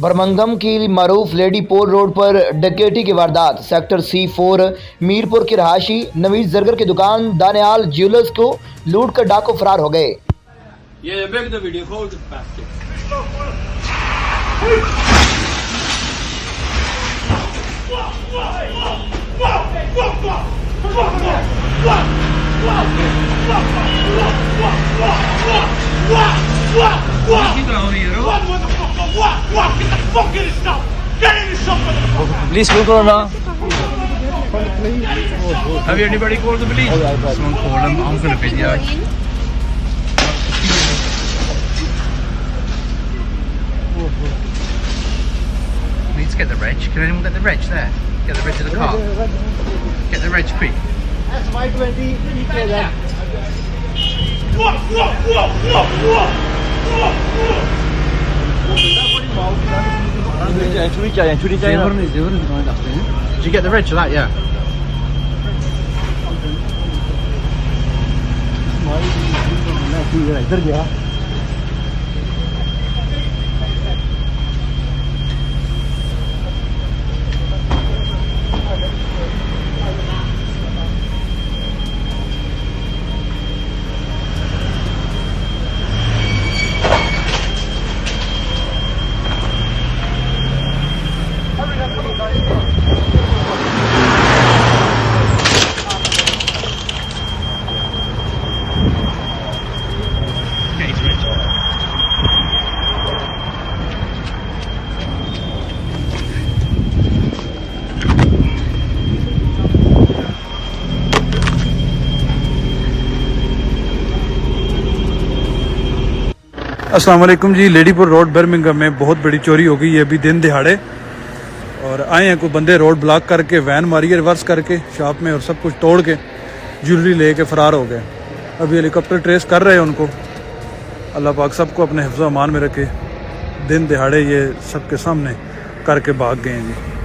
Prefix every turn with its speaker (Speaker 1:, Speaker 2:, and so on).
Speaker 1: Birmingham کی معروف lady پول road پر ڈکیتی کی واردات، سیکٹر C4 میرپور کی رہائشی نوید زرگر کی دوکان دانیال جیولرز کو لوٹ کر ڈاکو فرار ہو گئے۔
Speaker 2: Please look around. Have anybody called the police? Someone called them. I'm going to video. Need to get the reg. Can anyone get the reg there? Get the reg of the car. Get the reg quick.
Speaker 3: That's Y20 EK then.
Speaker 2: Did you get the reg of that? Yeah.
Speaker 3: इधर गया
Speaker 4: अस्सलाम वालेकुम जी। Lady road Birmingham में बहुत बड़ी चोरी हो गई है अभी दिन दिहाड़े, और आए हैं कोई बंदे रोड ब्लॉक करके, वैन मारी है रिवर्स करके शॉप में और सब कुछ तोड़ के ज्वेलरी लेके फरार हो गए। अभी हेलीकॉप्टर ट्रेस कर रहे हैं उनको। अल्लाह पाक सबको अपने हिफ्ज़-ओ-अमान में रखे। दिन दिहाड़े ये सबके सामने करके भाग गए हैं जी।